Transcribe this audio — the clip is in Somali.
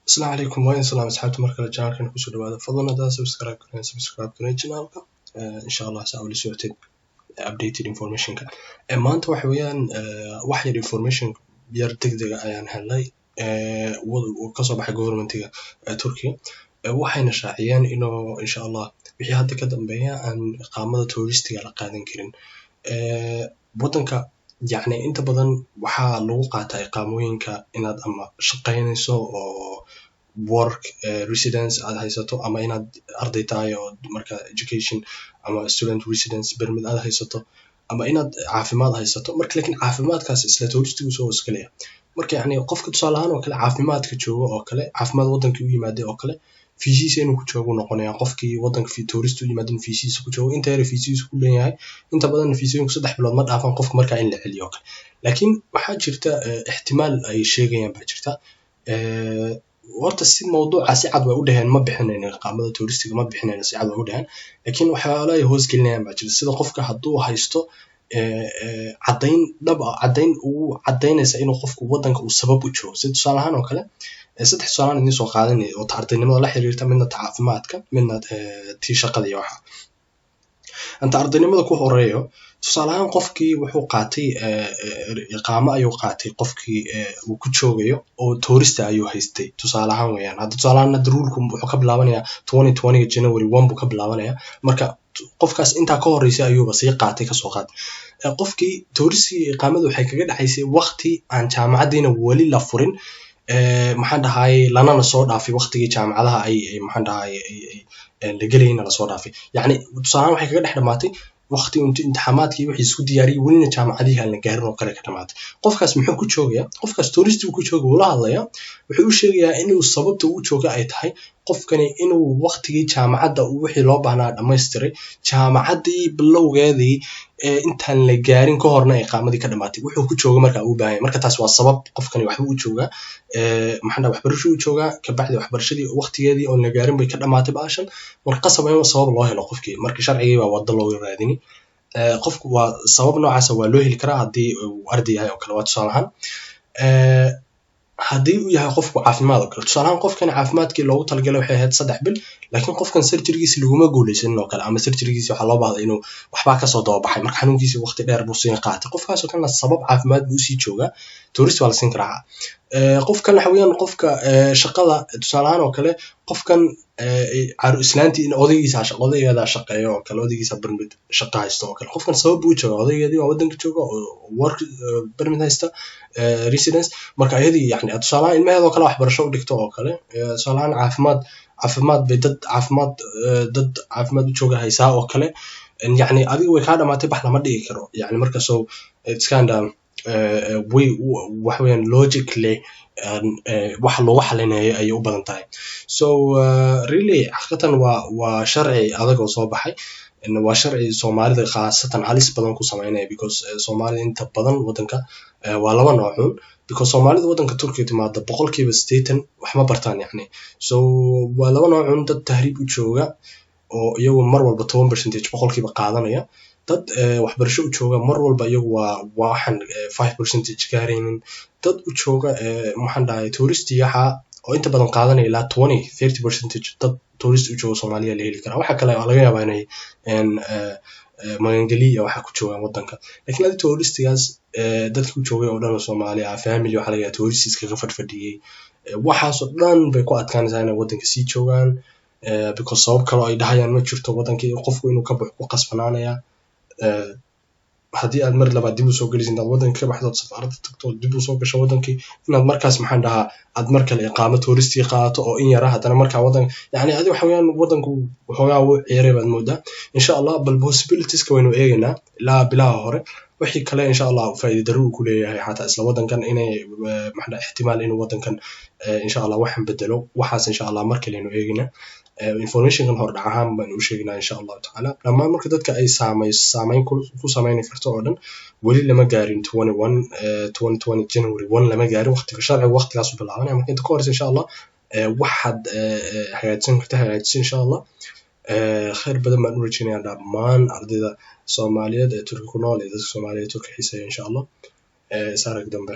السلام عليكم وين سلام أصحابتي مركز الجانر كان كوسو دوادا فضلنا دا سبسكرايب كرين جنالك إن شاء الله سأولي سوتين updated information ka maanta waxa weeyaan wax yar information yar degdeg ah ayaan helay ka soo baxay governmentiga Turkiga waxayna shaaciyeen inuu insha Allah wixii hadda ka dambeeya aan iqaamada touristiga la qaadan karin wadanka يعني inta badan waxa lagu qaataa iqaamooyinka inaad ama shaqeynayso oo work residence aad haysato ama inaad arday tahay oo marka education ama student residence permit aad haysato ama inaad caafimaad haysato marka laakiin caafimaadkaas isla touristigu soo waskalaya marka yani qofka tusaale ahaan oo kale caafimaadka joogo oo kale caafimaad wadanka u yimaado oo kale fiisiisa inuu ku joogo noqonaya qofkii wadanka fi tourist u yimaado fiisiisa ku joogo inta yar fiisiisa ku leeyahay inta badan fiisooyinku 3 bilood ma dhaafan qofka marka in la celiyo kale laakiin waxa jirta ihtimaal ay sheegayaan ba jirta horta si mawduuca si cad way u dhahan ma bixinayno iqaamada touristiga ma bixinayno si cad way u dhahan laakiin waxa ay hoos gelinayaan ba jirta sida qofka haduu haysto cadayn dhab cadayn uu cadaynaysa inuu qofku wadanka uu sabab u joogo sida tusaale ahaan oo kale saddex su'aal in soo qaadanay oo ardaynimada la xiriirta midna caafimaadka midna tii shaqada iyo waxa anta ardaynimada ku horeeyo tusaale ahaan qofkii wuxuu qaatay iqaamo ayuu qaatay qofkii uu ku joogayo oo tourist ayuu haystay tusaale ahaan weeyaan hadda tusaale ahaan rulku wuxuu ka bilaabanayaa 2020 January 1 buu ka bilaabanayaa marka qofkaas inta ka horeysay ayuu sii qaatay ka soo qaad qofkii tourist iqaamadu waxay kaga dhaxaysay waqti aan jaamacadiina wali la furin maxaan dhahay lanana soo dhaafay waqtigii jaamacadaha ay maxaan dhahay la galayna la soo dhaafay yani tusaale waxay kaga dhaxdhamaatay waqti imtixaamaadkii wixii isku diyaariyay walina jaamacadii aan la gaarin oo kale ka dhamaatay qofkaas muxuu ku joogayaa qofkaas tourist ku jooga wala hadlaya wuxuu u sheegayaa inuu sababta uu jooga ay tahay qofkani inuu waqtigii jaamacada uu wixii loo baahnaa dhameystiray jaamacadii bilowgeedii intaan la gaarin ka horna iqaamadii ka dhamaatay wuxuu ku jooga marka uu baahay marka taas waa sabab qofkani wax uu jooga maxaan waxbarasho uu jooga ka bacdi waxbarashadii waqtigeedii oo la gaarin bay ka dhamaatay baashan marka qasab inuu sabab loo helo qofkii marka sharciga waa wada loo raadini qofku waa sabab noocaas waa loo heli karaa hadii uu arday yahay oo kale waa tusaale ahaan hadii uu yahay qofku caafimaad oo kale tusaale ahaan qofkan caafimaadkii loogu talagalay waxay ahayd 3 bil laakiin qofkan surgery-giisa laguma guuleysan oo kale ama surgery-giisa waxa loo baahday inuu waxba ka soo doobaxay marka xanuunkiisa waqti dheer buu sii qaatay qofkaas oo kana sabab caafimaad buu sii jooga tourist wala siin karaa qofkan waxa weeyaan qofka shaqada tusaale ahaan oo kale qofkan islaantii in odaygiisa shaqadeeda shaqeeyo oo kale odaygiisa permit shaqo haysto oo kale qofkan sabab uu jooga odaygeedii waa wadanka jooga oo work permit haysta residence marka ayadii yani tusaale ahaan ilmaheeda oo kale waxbarasho u dhigto oo kale tusaale ahaan caafimaad bay dad caafimaad u jooga haysaa oo kale yani adiga way ka dhamaatay bax lama dhigi karo yani marka soo it's kind of way wax weeyaan logically wax loo xalinayo ay u badan tahay so really xaqatan waa sharci adag oo soo baxay waa sharci Soomaalida khaasatan halis badan ku sameynaya because Soomaalida inta badan wadanka waa laba nooc because Soomaalida wadanka Turkiga timaada 80% wax ma bartaan yani so waa laba nooc dad tahriib u jooga oo iyagu mar walba 10% boqolkiiba qaadanaya dad waxbarasho u jooga mar walba iyagu waa waxan 5% gaaraynin dad u jooga maxaan dhahay touristiyaha oo inta badan qaadanaya ilaa 20-30% dad tourist u jooga Soomaaliya la heli kara waxa kale oo laga yaabaa inay magangeliya waxa ku jooga wadanka laakiin hada touristigaas dadka ku jooga oo dhan Soomaaliya family waxa laga yaabaa tourists kaga fadfadhiyay waxaas oo dhan bay ku adkaanaysaa inay wadanka sii joogaan because sabab kale ay dhahayaan ma jirto wadankii qofku inuu ka baxo ku qasbanaanaya hadii aad mar labaad dib u soo gelisid inaad wadanka ka baxdo safaaradda tagto dib u soo gasho wadankii inaad markaas maxaan dhahaa aad mar kale iqaamo touristi qaato oo in yara hadana marka wadan yani adiga waxa weeyaan wadanku waxoogaa uu ciyaray baad moodaa insha Allah bal possibilities ka waynu eegaynaa ilaa bilaha hore wixii kale insha Allah faa'iido daru ku leeyahay xataa isla wadankan inay maxaa ihtimaal inuu wadankan insha Allah waxan bedelo waxaas insha Allah mar kale inuu eegaynaa information kan hor dhacahan baan u sheegnaa insha Allah ta'ala dhamaan marka dadka ay saameyn ku sameeyay karto oo dhan wali lama gaarin 2020 January 1 lama gaarin waqtiga sharciga waqtigaas u bilaabanaya marka inta ka hor insha Allah waxaad hagaajin insha Allah khayr badan baan u rajaynayaa dhamaan ardayda Soomaaliyeed ee Turkiga ku nool ee dadka Soomaaliyeed Turkiga xiiseeya insha Allah saarag dambe